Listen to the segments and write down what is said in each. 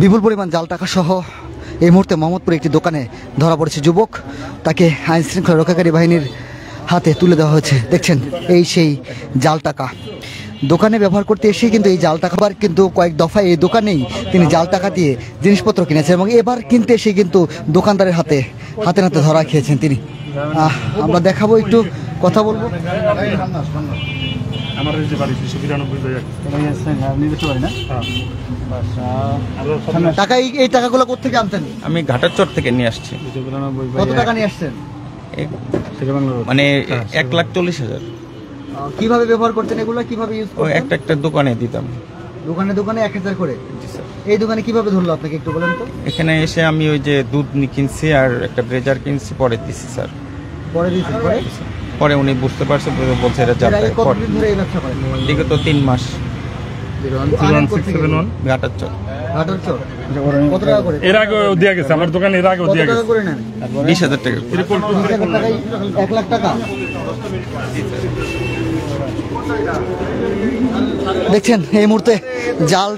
বিপুল পরিমাণ জাল টাকা সহ এই মুহূর্তে মোহাম্মদপুরে একটি দোকানে ধরা পড়েছে যুবক। তাকে আইন শৃঙ্খলা রক্ষাকারী বাহিনীর হাতে তুলে দেওয়া হয়েছে। দেখছেন এই সেই জাল টাকা। দোকানে ব্যবহার করতে এসে কিন্তু এই জাল টাকা কিন্তু কয়েক দফায় এই দোকানেই তিনি জাল টাকা দিয়ে জিনিসপত্র কিনেছেন এবং এবার কিনতে এসে কিন্তু দোকানদারের হাতে নাতে ধরা খেয়েছেন তিনি। আমরা দেখাবো, একটু কথা বলবো। টাকা এই টাকাগুলো কোথেকে আনতেন? আমি ঘাটারচর থেকে নিয়ে আসছি। কত টাকা নিয়ে আসছেন? মানে 1,40,000। কিভাবে ব্যবহার করতেন এগুলো? কিভাবে ইউজ করতেন? একটা দোকানে দিতাম। দোকানে 1000 করে? এই দোকানে কিভাবে ধরলো আপনাকে একটু বলেন তো। এখানে এসে আমি ওই যে দুধ কিনছি আর একটা ব্রেজার কিনছি, পরে দিছি স্যার। পরে দিয়েছেন? পরে উনি বুঝতে পারছে, বলছে এটা জাল টাকা। কতদিন ধরে এই ব্যবসা করেন? বিগত 3 মাস। ঘাটারচর। কত টাকা করে? এর আগে দেয়া গেছে আমার দোকানে, এর আগে দেয়া গেছে। 20,000 টাকা। 1 লাখ টাকা। দেখছেন এই মুহূর্তে জাল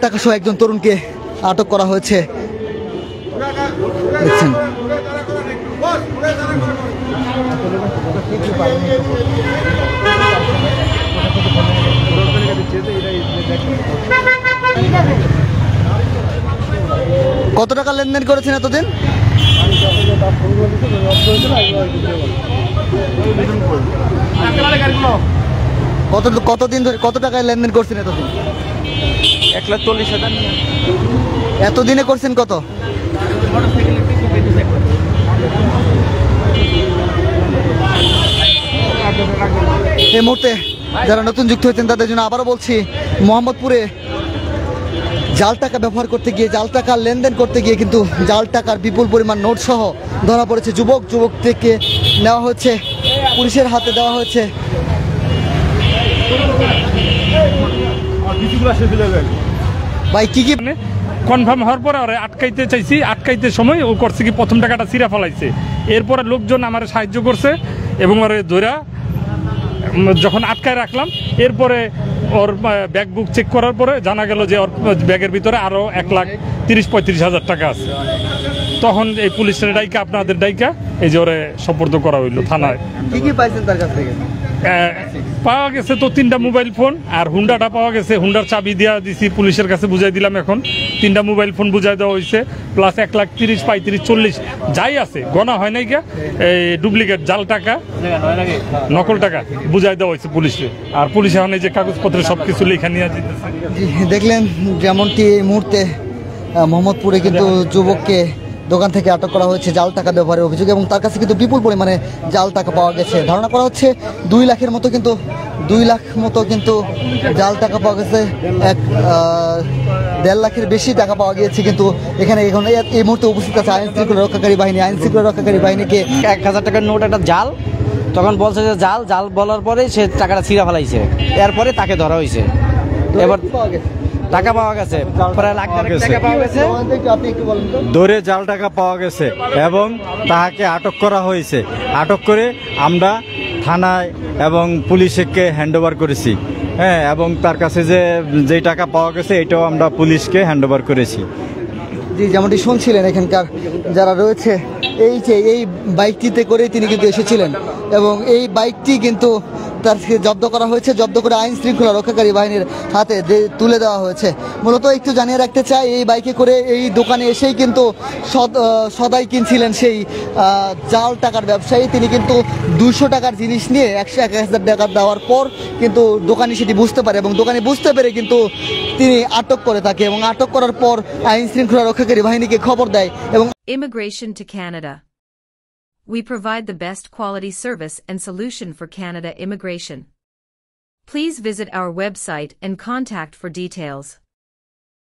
টাকা সহ একজন তরুণকে আটক করা হয়েছে। দেখছেন কত টাকা লেনদেন করেছেন এতদিন? কতদিন ধরে কত টাকায় লেনদেন করছেন এতদিন? 1,40,000। এতদিনে করছেন কত? এই মুহূর্তে যারা নতুন যুক্ত হয়েছেন তাদের জন্য আবারও বলছি, মোহাম্মদপুরে জাল টাকা ব্যবহার করতে গিয়ে, জাল টাকা লেনদেন করতে গিয়ে কিন্তু জাল টাকার বিপুল পরিমাণ নোট সহ ধরা পড়েছে যুবক থেকে নেওয়া হচ্ছে, পুলিশের হাতে দেওয়া হচ্ছে। ভাই কি কনফার্ম হওয়ার পরে ওরা আটকাইতে চাইছি, আটকাইতে সময় ও করছে কি প্রথম টাকাটা ছিঁড়া ফেলাইছে। এরপরে লোকজন আমার সাহায্য করছে এবং ওরা ধরা যখন আটকায় রাখলাম, এরপরে ওর ব্যাগ বুক চেক করার পরে জানা গেল যে ওর ব্যাগের ভিতরে আরও 1,30,000-35,000 টাকা আছে। তখন এই পুলিশের ডাইকা, আপনাদের ডাইকা, এই যে ওরে সোপর্দ করা হইলো থানায়। কি পাইছেন তার কাছ থেকে? পাওয়া গেছে তো 3টা মোবাইল ফোন আর হুন্ডাটা পাওয়া গেছে। হুন্ডার চাবি দিয়া দিছি, পুলিশের কাছে বুঝাই দিলাম। এখন 3টা মোবাইল ফোন বুঝাই দেওয়া হয়েছে, প্লাস 1,30,000, 35,000, 40 যাই আছে গণা হয় নাই গা। এই ডুপ্লিকেট জাল টাকা, নকল টাকা বুঝাই দেওয়া হয়েছে পুলিশে। আর পুলিশ এখন এই যে কাগজপত্র সবকিছু লেখা নিয়ে দিতেছে। দেখলেন যেমনটি এই মুহূর্তে মোহাম্মদপুরে কিন্তু যুবককে দোকান থেকে আটক করা হয়েছে জাল টাকা ব্যবহারের অভিযোগ এবং তার কাছে কিন্তু বিপুল পরিমাণে জাল টাকা পাওয়া গেছে। ধারণা করা হচ্ছে 2 লাখের মতো, কিন্তু 2 লাখ মতো কিন্তু জাল টাকা পাওয়া গেছে। 1.5 লাখের বেশি টাকা পাওয়া গিয়েছে। কিন্তু এখানে এখন এই মুহূর্তে উপস্থিত আছে আইন শৃঙ্খলা রক্ষাকারী বাহিনী। আইন শৃঙ্খলা রক্ষাকারী বাহিনীকে 1,000 টাকার নোট একটা জাল, তখন বলছে যে জাল বলার পরে সে টাকাটা ছিঁড়া ফেলাইছে। এরপরে তাকে ধরা হয়েছে। এবার টাকা পাওয়া গেছে, প্রায় লাখ টাকা পাওয়া গেছে। ধরে জাল টাকা পাওয়া গেছে এবং তাহাকে আটক করা হয়েছে। আটক করে আমরা থানায় এবং পুলিশকে হ্যান্ডওভার করেছি। হ্যাঁ, এবং তার কাছে যে টাকা পাওয়া গেছে এটাও আমরা পুলিশকে হ্যান্ডওভার করেছি। জি, যেমনটি শুনছিলেন এখানকার যারা রয়েছে, এই বাইকটিতে করে তিনি কিন্তু এসেছিলেন এবং এই বাইকটি কিন্তু তার জব্দ করা হয়েছে। জব্দ করে আইন শৃঙ্খলা রক্ষাকারী বাহিনীর হাতে তুলে দেওয়া হয়েছে। মূলত একটু জানিয়ে রাখতে চাই, এই বাইকে করে এই দোকানে এসেই কিন্তু সদাই কিনছিলেন সেই জাল টাকার ব্যবসায়ী। তিনি কিন্তু 200 টাকার জিনিস নিয়ে 100-1,000 টাকা দেওয়ার পর কিন্তু দোকানি সেটি বুঝতে পারে এবং দোকানি বুঝতে পেরে কিন্তু তিনি আটক করে থাকে এবং আটক করার পর আইন শৃঙ্খলা রক্ষাকারী বাহিনীকে খবর দেয় এবং Immigration to Canada. We provide the best quality service and solution for Canada immigration. Please visit our website and contact for details.